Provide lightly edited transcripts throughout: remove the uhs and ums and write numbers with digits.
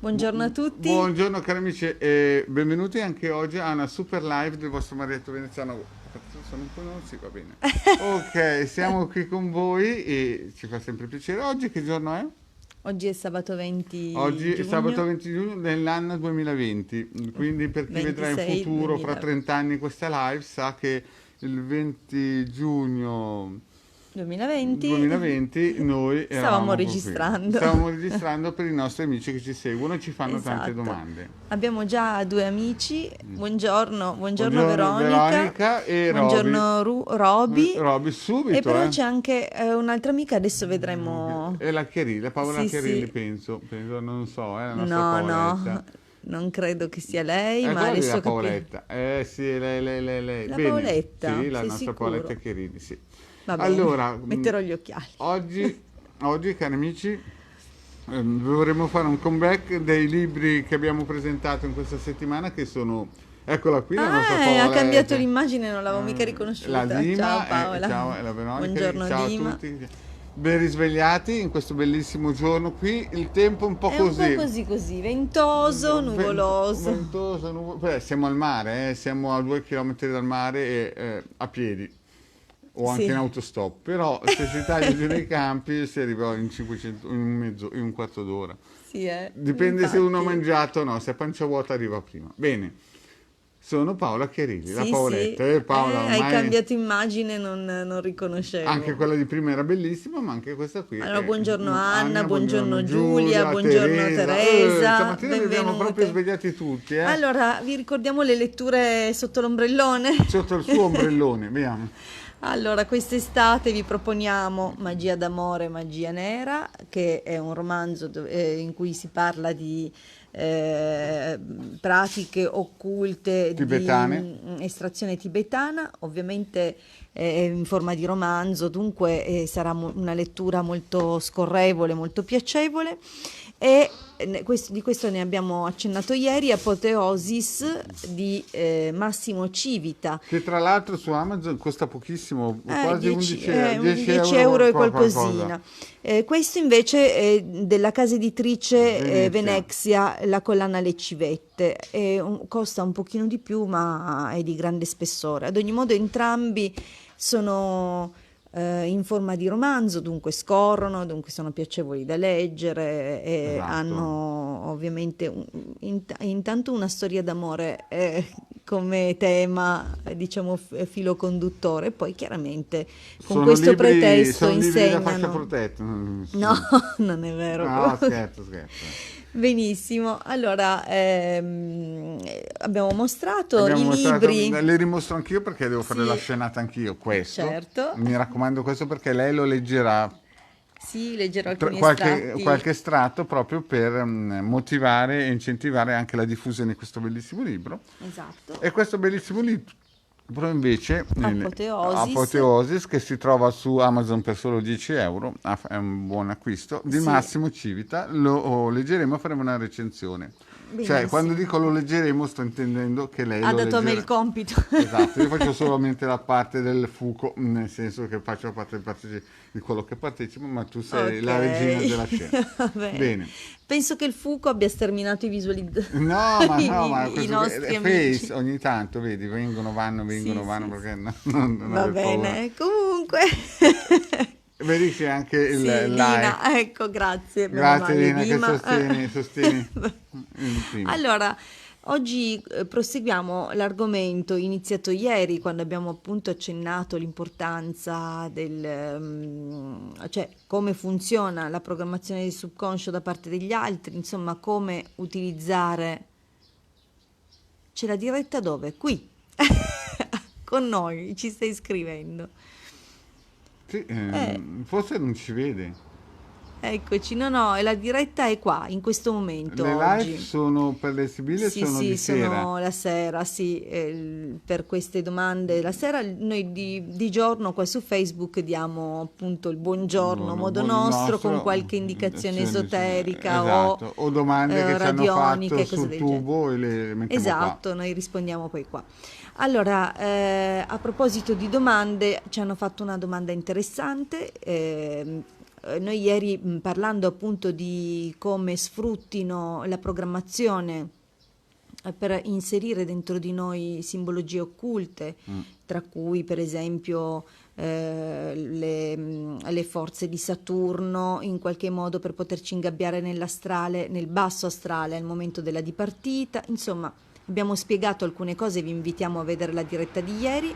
Buongiorno a tutti. Buongiorno cari amici e benvenuti anche oggi a una super live del vostro Marietto Veneziano. Sono un po' non si va bene. Ok, siamo qui con voi e ci fa sempre piacere. Oggi che giorno è? Oggi è sabato 20 Oggi è sabato giugno, 20 giugno dell'anno 2020, quindi per chi vedrà in 26 futuro fra 2000 30 anni questa live sa che il 20 giugno 2020 2020 noi stavamo eravamo qui. registrando. Stavamo registrando per i nostri amici che ci seguono e ci fanno tante Esatto. domande. Abbiamo già due amici. Buongiorno Buongiorno Veronica. Veronica e Roby. Buongiorno Roby. Roby E subito, però eh. c'è anche un'altra amica, adesso vedremo. E la Chiarilli, Paola Sì, Chiarilli sì. penso, non so, è la nostra No, Paoletta. no, non credo che sia lei, ma Quella lì è adesso la capiremo. Paoletta. Sì, lei. La Bene, Paoletta, sì, la sei nostra sicuro? Paoletta Chiarilli, sì. Va bene, Allora, metterò gli occhiali. oggi, cari amici, dovremo fare un comeback dei libri che abbiamo presentato in questa settimana, che sono, eccola qui, la nostra Ha cambiato Paoletta. l'immagine, non l'avevo mica La riconosciuta. Ciao Dima, Paola. ciao, e la Veronica, Buongiorno ciao a Dima. tutti. Ben risvegliati in questo bellissimo giorno qui, il tempo un po' È un po' così. così, ventoso, nuvoloso. Ventoso, beh, siamo al mare, siamo a 2 chilometri dal mare e a piedi o anche in Sì. autostop, però se si taglia giù nei campi si arriva in 500, in un quarto d'ora. Sì, Dipende se uno ha infatti. mangiato o no, se a pancia vuota arriva prima. Bene, sono Paola Chiarilli, la Sì, sì. Paoletta. Paola Hai ormai cambiato immagine, non anche riconoscevo. quella di prima era bellissima, ma anche questa qui Allora, è buongiorno Anna, Anna, buongiorno buongiorno Giulia, Giulia, buongiorno Teresa. Teresa, Stamattina li abbiamo proprio benvenute. svegliati tutti, Allora, vi ricordiamo le letture sotto l'ombrellone? sotto il suo ombrellone, vediamo. Allora, quest'estate vi proponiamo Magia d'amore, magia nera, che è un romanzo in cui si parla di pratiche occulte di Tibetane. estrazione tibetana, ovviamente è in forma di romanzo, dunque sarà una lettura molto scorrevole, molto piacevole. E di questo ne abbiamo accennato ieri, Apoteosis di Massimo Civita. Che tra l'altro su Amazon costa pochissimo, quasi 11, 10 10 euro euro e qualcosa. qualcosina. Questo invece è della casa editrice Venezia. Venezia, La collana Le Civette. Costa un pochino di più, ma è di grande spessore. Ad ogni modo entrambi sono in forma di romanzo, dunque scorrono, dunque sono piacevoli da leggere e Esatto. hanno ovviamente intanto una storia d'amore come tema, diciamo, filo conduttore, e poi chiaramente con questo pretesto Sono libri da fascia insegnano. protetta. No, non è vero. No, scherzo. Benissimo, allora abbiamo mostrato Abbiamo i mostrato, libri. le rimostro anch'io perché devo fare Sì, la scenata anch'io, questo. certo. Mi raccomando questo perché lei lo leggerà Sì, leggerò alcuni qualche estratti. estratto proprio per motivare e incentivare anche la diffusione di questo bellissimo libro. Esatto. E questo bellissimo libro invece, Apoteosis. Apoteosis, che si trova su Amazon per solo 10 euro, è un buon acquisto, di Sì, Massimo Civita, lo leggeremo e faremo una recensione. Cioè, quando benissimo. dico lo leggeremo sto intendendo che lei Ha lo dato a me il leggerà. compito. Esatto, io faccio solamente la parte del fuoco, nel senso che faccio la parte di quello che partecipo, ma tu sei la regina della scena. Ok, va bene. Bene. Penso che il Fuco abbia sterminato i No, ma i questo nostri è amici. face ogni tanto, vedi, vanno, Sì, sì, perché sì. non Va aver paura. bene, comunque. Vedi c'è anche il Sì, like. Dina, ecco, grazie, meno Grazie male, Lina che Dima. sostieni il primo. Allora, oggi proseguiamo l'argomento iniziato ieri quando abbiamo appunto accennato l'importanza cioè come funziona la programmazione del subconscio da parte degli altri, insomma come utilizzare. C'è la diretta dove? Qui, con noi, ci stai scrivendo. Sì, Eh, forse non ci vede. eccoci, no, la diretta è qua, in questo momento, Le live oggi. sono per le Sibille, Sì, sono di sì, sera. sono la sera, sì, per queste domande la sera. Noi di giorno qua su Facebook diamo appunto il buongiorno a modo Buon nostro con nostro, qualche indicazione esoterica o esatto, o domande che ci hanno radionica fatto e cose sul del genere. tubo e le mettiamo qua. Esatto, noi rispondiamo poi qua. Allora, a proposito di domande, ci hanno fatto una domanda interessante. noi ieri parlando appunto di come sfruttino la programmazione per inserire dentro di noi simbologie occulte, tra cui per esempio le forze di Saturno, in qualche modo per poterci ingabbiare nell'astrale, nel basso astrale al momento della dipartita. Insomma, abbiamo spiegato alcune cose, vi invitiamo a vedere la diretta di ieri.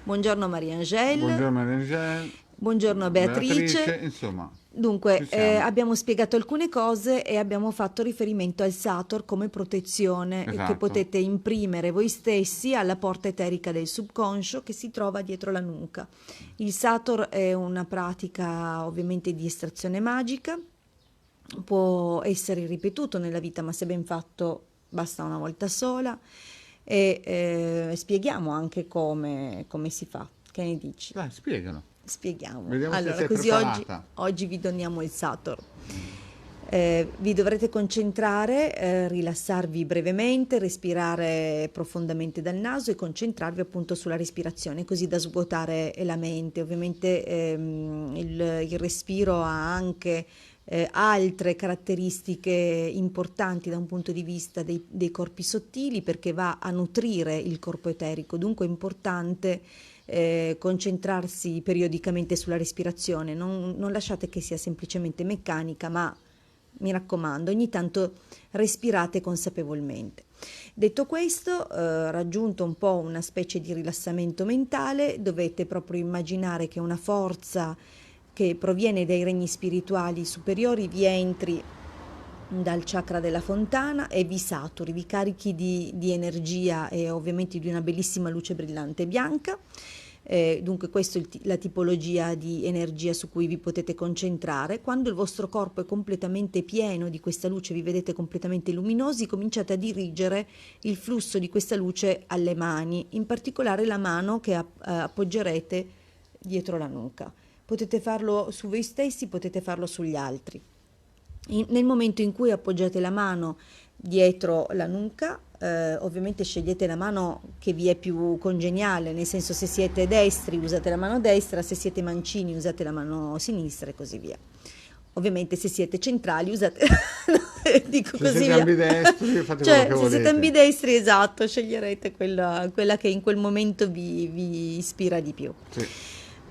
Buongiorno Maria-Angèle. Buongiorno Maria-Angèle. Buongiorno Beatrice. Insomma, Dunque, abbiamo spiegato alcune cose e abbiamo fatto riferimento al Sator come protezione che potete imprimere voi stessi alla porta eterica del subconscio che si trova dietro la nuca. Il Sator è una pratica ovviamente di estrazione magica, può essere ripetuto nella vita, ma se ben fatto basta una volta sola, e spieghiamo anche come si fa. Che ne dici? Dai, spiegalo. Spieghiamo. Vediamo allora, se sei così preparata. oggi vi doniamo il Sator. Vi dovrete concentrare, rilassarvi brevemente, respirare profondamente dal naso e concentrarvi appunto sulla respirazione, così da svuotare la mente. Ovviamente il respiro ha anche altre caratteristiche importanti da un punto di vista dei corpi sottili, perché va a nutrire il corpo eterico, dunque è importante concentrarsi periodicamente sulla respirazione, non lasciate che sia semplicemente meccanica, ma mi raccomando, ogni tanto respirate consapevolmente. Detto questo, raggiunto un po' una specie di rilassamento mentale, dovete proprio immaginare che una forza che proviene dai regni spirituali superiori vi entri dal chakra della fontana e vi saturi, vi carichi di energia e ovviamente di una bellissima luce brillante bianca. Dunque questa è la tipologia di energia su cui vi potete concentrare. Quando il vostro corpo è completamente pieno di questa luce, vi vedete completamente luminosi, cominciate a dirigere il flusso di questa luce alle mani, in particolare la mano che appoggerete dietro la nuca. Potete farlo su voi stessi, potete farlo sugli altri. Nel momento in cui appoggiate la mano dietro la nuca, ovviamente scegliete la mano che vi è più congeniale, nel senso, se siete destri usate la mano destra, se siete mancini usate la mano sinistra e così via. Ovviamente se siete centrali usate dico se così siete via. ambidestri fate Cioè, quello che se volete. siete ambidestri, esatto, sceglierete quella che in quel momento vi ispira di più. Sì.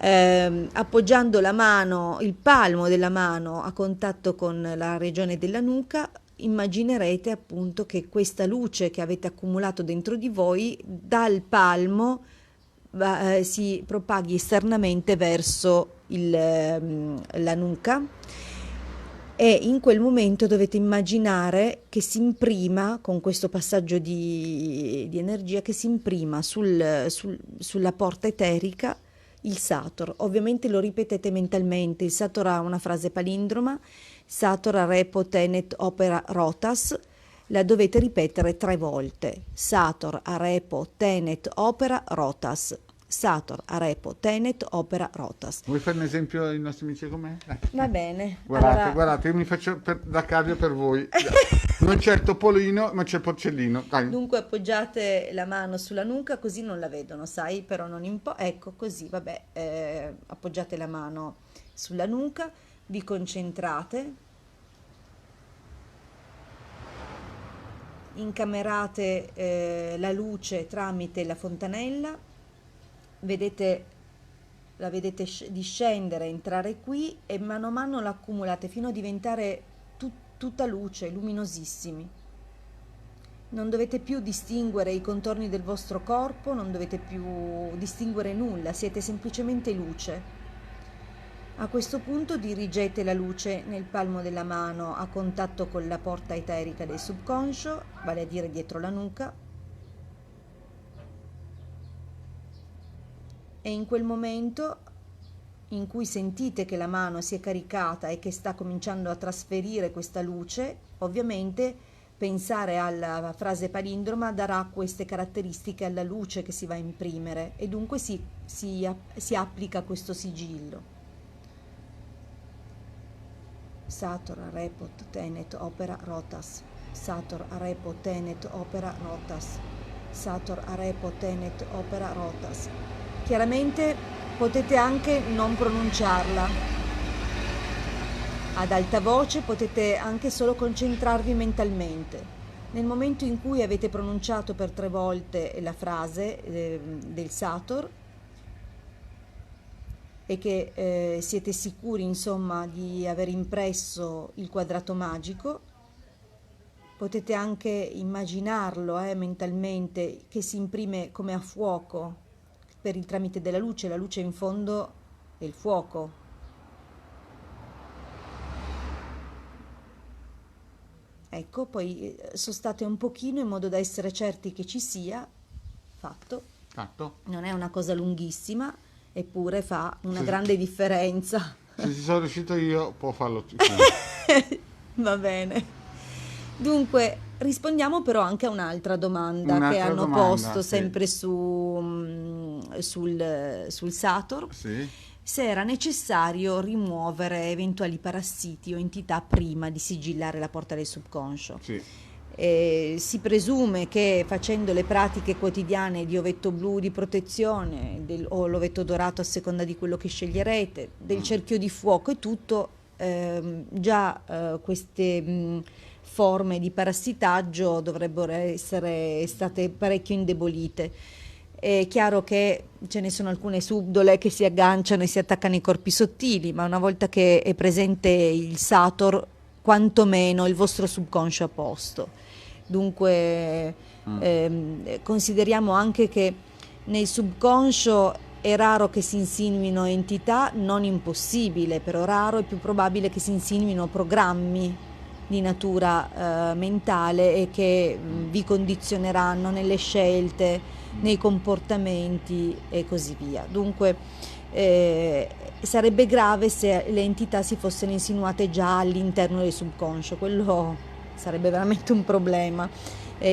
Appoggiando la mano, il palmo della mano a contatto con la regione della nuca, immaginerete appunto che questa luce che avete accumulato dentro di voi dal palmo si propaghi esternamente verso la nuca, e in quel momento dovete immaginare che si imprima, con questo passaggio di energia, che si imprima sulla porta eterica il Sator. Ovviamente lo ripetete mentalmente. Il Sator ha una frase palindroma: Sator arepo tenet opera rotas. La dovete ripetere 3 volte. Sator arepo tenet opera rotas. Sator arepo tenet opera rotas. Vuoi fare un esempio ai nostri amici com'è? Va bene. Guardate, Allora, guardate, io mi faccio da cavio per voi. Non c'è il topolino, ma c'è il porcellino. Dai. dunque appoggiate la mano sulla nuca, così non la vedono, sai, però non ecco così, vabbè, appoggiate la mano sulla nuca, vi concentrate, incamerate la luce tramite la fontanella, la vedete discendere, entrare qui e mano a mano l'accumulate fino a diventare tutta luce, luminosissimi. Non dovete più distinguere i contorni del vostro corpo, non dovete più distinguere nulla, siete semplicemente luce. A questo punto dirigete la luce nel palmo della mano a contatto con la porta eterica del subconscio, vale a dire dietro la nuca, e in quel momento in cui sentite che la mano si è caricata e che sta cominciando a trasferire questa luce, ovviamente pensare alla frase palindroma darà queste caratteristiche alla luce che si va a imprimere e dunque si applica questo sigillo. Sator arepot tenet opera rotas. Sator arepot tenet opera rotas. Sator arepot tenet opera rotas. Chiaramente potete anche non pronunciarla, ad alta voce, potete anche solo concentrarvi mentalmente. Nel momento in cui avete pronunciato per 3 volte la frase del Sator e che siete sicuri, insomma, di aver impresso il quadrato magico, potete anche immaginarlo mentalmente, che si imprime come a fuoco per il tramite della luce. La luce in fondo è il fuoco. Ecco, poi sostate un pochino in modo da essere certi che ci sia. Fatto. Non è una cosa lunghissima, eppure fa una grande differenza. Se ci sono riuscito io, può farlo tu. Va bene. Dunque, rispondiamo però anche a un'altra domanda che hanno posto sempre sul Sator. Sì. Se era necessario rimuovere eventuali parassiti o entità prima di sigillare la porta del subconscio. Sì. Si presume che facendo le pratiche quotidiane di ovetto blu di protezione o l'ovetto dorato a seconda di quello che sceglierete, del cerchio di fuoco e tutto, già queste forme di parassitaggio dovrebbero essere state parecchio indebolite. È chiaro che ce ne sono alcune subdole che si agganciano e si attaccano ai corpi sottili, ma una volta che è presente il Sator, quantomeno il vostro subconscio è a posto. Dunque consideriamo anche che nel subconscio è raro che si insinuino entità, non impossibile, però raro, è più probabile che si insinuino programmi di natura mentale e che vi condizioneranno nelle scelte, nei comportamenti e così via. Dunque sarebbe grave se le entità si fossero insinuate già all'interno del subconscio, quello sarebbe veramente un problema.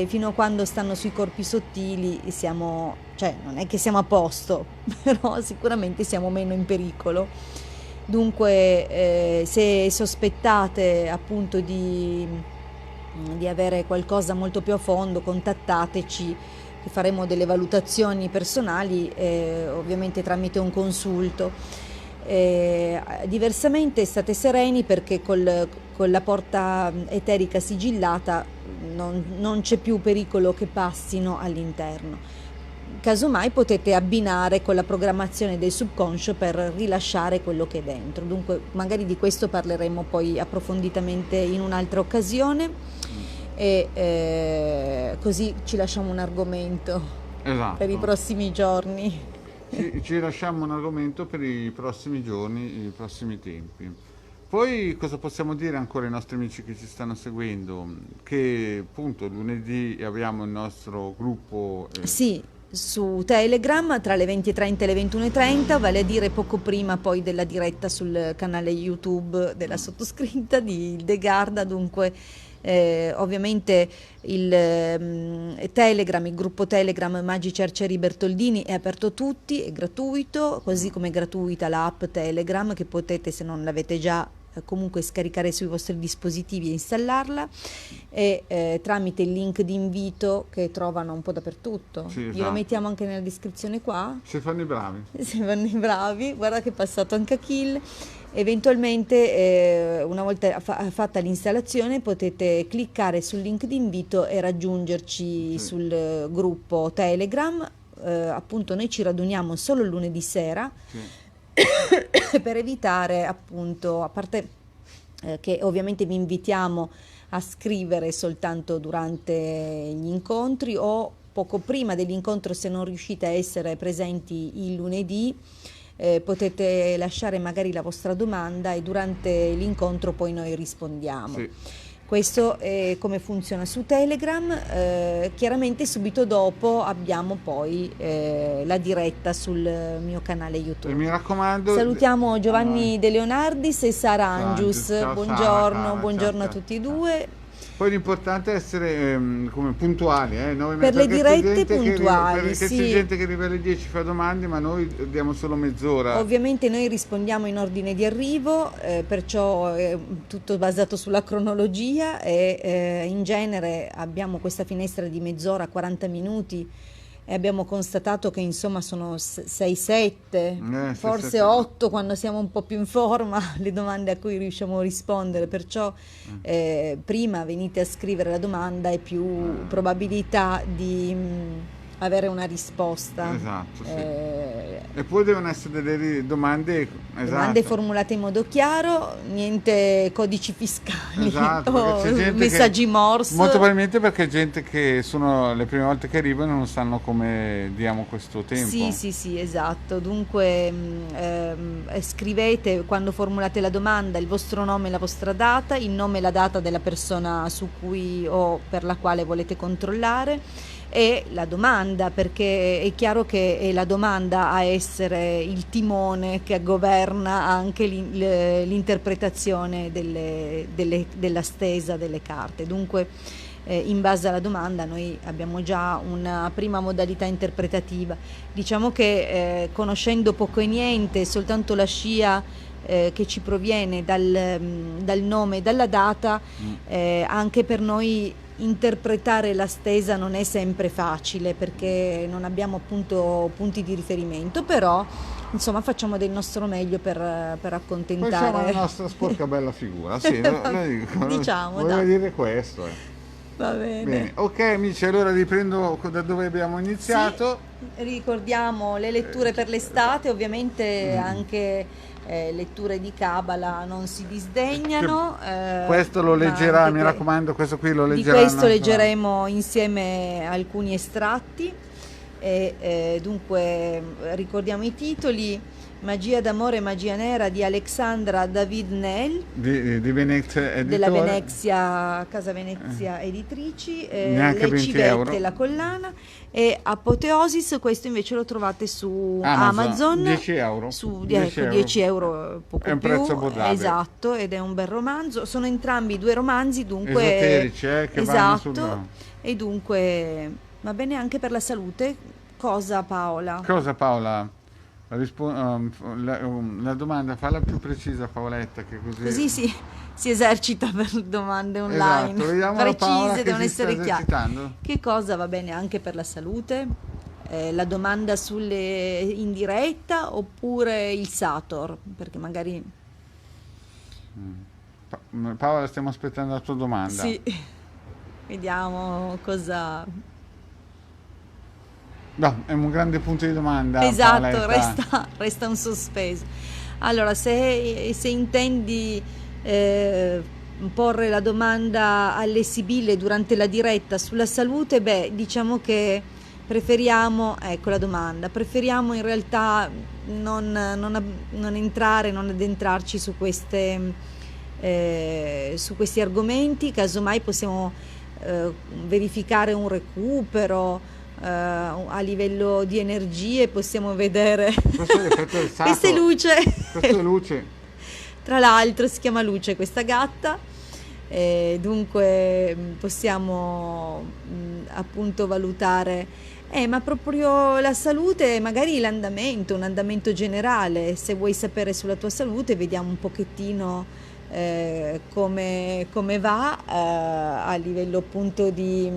Fino a quando stanno sui corpi sottili non è che siamo a posto, però sicuramente siamo meno in pericolo. Dunque se sospettate appunto di avere qualcosa molto più a fondo, contattateci, che faremo delle valutazioni personali, ovviamente tramite un consulto. Diversamente state sereni, perché con la porta eterica sigillata non c'è più pericolo che passino all'interno. Casomai potete abbinare con la programmazione del subconscio per rilasciare quello che è dentro. Dunque magari di questo parleremo poi approfonditamente in un'altra occasione, e così ci lasciamo un argomento per i prossimi giorni. Ci lasciamo un argomento per i prossimi giorni, i prossimi tempi. Poi cosa possiamo dire ancora ai nostri amici che ci stanno seguendo? Che appunto lunedì abbiamo il nostro gruppo. Sì, su Telegram tra le 20:30 e le 21:30, vale a dire poco prima poi della diretta sul canale YouTube della sottoscritta di Hildegarda. Dunque ovviamente il Telegram, il gruppo Telegram Magici Arcieri Bertoldini è aperto a tutti, è gratuito, così come è gratuita l'app Telegram, che potete, se non l'avete già, comunque scaricare sui vostri dispositivi e installarla, e tramite il link di invito che trovano un po' dappertutto. Sì, esatto. Glielo mettiamo anche nella descrizione qua. Se fanno i bravi. Se fanno i bravi, guarda che è passato anche a Kill. Eventualmente una volta fatta l'installazione potete cliccare sul link di invito e raggiungerci sul gruppo Telegram. Appunto noi ci raduniamo solo il lunedì sera, per evitare, appunto, a parte che ovviamente vi invitiamo a scrivere soltanto durante gli incontri o poco prima dell'incontro, se non riuscite a essere presenti il lunedì. Potete lasciare magari la vostra domanda e durante l'incontro poi noi rispondiamo. Questo è come funziona su Telegram. Chiaramente subito dopo abbiamo poi la diretta sul mio canale YouTube. E mi raccomando, salutiamo Giovanni De Leonardis e Sara Angius. Ciao, buongiorno, Sara, buongiorno ciao, a tutti e ciao. due. Poi l'importante è essere come puntuali, per le dirette puntuali, perché c'è gente che arriva alle 10 fa domande, ma noi diamo solo mezz'ora. Ovviamente noi rispondiamo in ordine di arrivo, perciò è tutto basato sulla cronologia, e in genere abbiamo questa finestra di mezz'ora, 40 minuti e abbiamo constatato che insomma sono 6-7, forse 6-7. 8 quando siamo un po' più in forma, le domande a cui riusciamo a rispondere, perciò prima venite a scrivere la domanda e più probabilità di avere una risposta. Esatto, sì. E poi devono essere delle domande, Domande esatto. formulate in modo chiaro, niente codici fiscali Esatto, perché o c'è gente messaggi che, Morse. molto probabilmente perché è gente che sono le prime volte che arrivano e non sanno come diamo questo tempo. Sì, esatto. Dunque scrivete quando formulate la domanda il vostro nome e la vostra data, il nome e la data della persona su cui o per la quale volete controllare e la domanda, perché è chiaro che è la domanda a essere il timone che governa anche l'interpretazione della stesa delle carte. Dunque in base alla domanda noi abbiamo già una prima modalità interpretativa. Diciamo che conoscendo poco e niente, soltanto la scia che ci proviene dal nome e dalla data, anche per noi interpretare la stesa non è sempre facile perché non abbiamo appunto punti di riferimento, però insomma facciamo del nostro meglio per accontentare. Facciamo la nostra sporca bella figura, sì, lo dico, Diciamo, volevo dai. dire questo. Va bene. Bene, ok amici, allora riprendo da dove abbiamo iniziato. Sì, ricordiamo le letture per l'estate, ovviamente anche letture di Cabala non si disdegnano. Questo lo ma leggerà, anche mi raccomando, questo qui lo di leggerà. questo leggeremo insieme alcuni estratti e dunque ricordiamo i titoli: Magia d'amore e magia nera di Alexandra David Nel di Venezia Editore. della Venezia, Casa Venezia Editrici, Neanche Le 20 civette, euro. la collana, e Apoteosis, questo invece lo trovate su Amazon, 10 euro. su 10 euro. 10 euro, poco È un più, prezzo abbordabile. esatto, ed è un bel romanzo, sono entrambi due romanzi, dunque Esoterici, che vanno esatto, e dunque va bene anche per la salute. Cosa, Paola? Cosa Paola? La domanda falla più precisa Paoletta, che Così si esercita per domande online. Esatto, vediamo la Paola precise, che devono si sta essere chiare. esercitando. Che cosa va bene anche per la salute? La domanda in diretta oppure il Sator? Perché magari Paola, stiamo aspettando la tua domanda. sì, vediamo cosa. No, è un grande punto di domanda. Esatto, Paoletta. resta un sospeso. Allora, se intendi porre la domanda alle Sibille durante la diretta sulla salute, beh, diciamo che preferiamo, ecco la domanda, preferiamo in realtà non entrare, non addentrarci su questi argomenti, casomai possiamo verificare un recupero. A livello di energie possiamo vedere Questo è l'effetto del Sator. questa è luce. Questo è luce. Tra l'altro si chiama Luce questa gatta, dunque possiamo appunto valutare ma proprio la salute, magari l'andamento, un andamento generale. Se vuoi sapere sulla tua salute, vediamo un pochettino come va a livello appunto di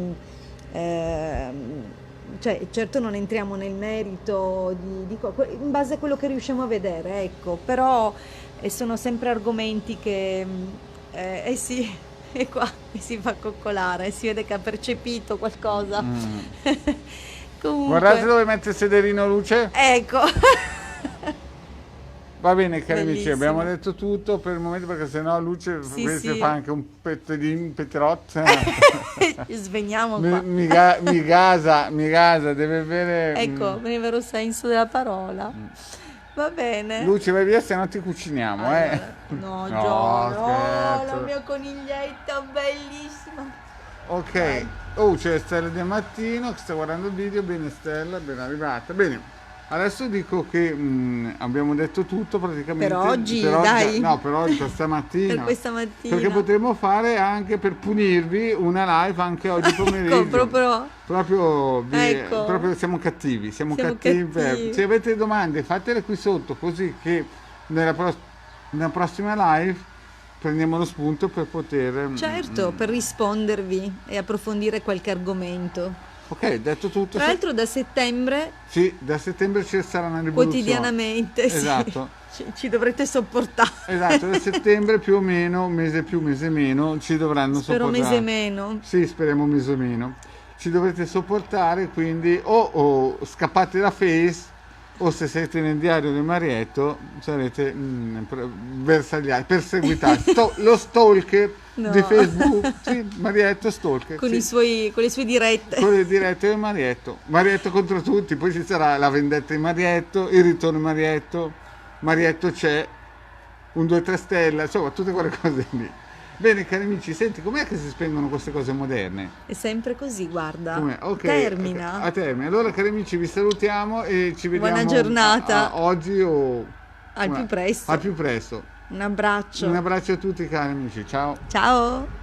cioè, certo non entriamo nel merito in base a quello che riusciamo a vedere, ecco, però sono sempre argomenti che sì, è qua e si fa coccolare, si vede che ha percepito qualcosa. Comunque, Guardate dove mette il sederino Luce. ecco. Va bene cari amici, Bellissimo. abbiamo detto tutto per il momento, perché sennò Luce Sì, questo sì. fa anche un petterotto. Sveniamo qua. mi gasa, deve avere... Ecco, nel vero senso della parola. Va bene. Luce, vai via, se no ti cuciniamo, Allora, no, No, Gio, no, scherzo. la mia coniglietta bellissima. Ok, oh, c'è Stella del Mattino che sta guardando il video. Bene Stella, ben arrivata. Bene, adesso dico che abbiamo detto tutto praticamente. Per oggi, dai. No, per oggi, per stamattina. Per questa mattina. Perché potremmo fare anche, per punirvi, una live anche oggi pomeriggio. Ecco, proprio. Ecco. Proprio siamo cattivi. Siamo cattivi. cattivi. Se avete domande, fatele qui sotto, così che nella prossima live prendiamo lo spunto per poter... Certo, per rispondervi e approfondire qualche argomento. Ok, detto tutto. Tra l'altro da settembre Sì, da settembre ci sarà una rivoluzione. quotidianamente sì, Esatto. ci dovrete sopportare. Esatto, da settembre più o meno, mese più, mese meno, ci dovranno Spero sopportare. mese meno. Sì, speriamo mese meno. Ci dovrete sopportare, quindi o scappate da Face o se siete nel diario del Marietto sarete bersagliati, perseguitati. Lo stalker No. di Facebook, sì, Marietto stalker. Con Sì. con le sue dirette. Con le dirette del Marietto. Marietto contro tutti, poi ci sarà la vendetta di Marietto, il ritorno di Marietto, Marietto c'è, un 2-3 stella, insomma tutte quelle cose lì. Bene cari amici, senti, com'è che si spengono queste cose moderne? È sempre così, guarda. Com'è? Ok, Termina. a termine. Allora cari amici vi salutiamo e ci vediamo Buona giornata. oggi o Al più presto. al più presto. Un abbraccio. Un abbraccio a tutti cari amici, ciao. Ciao.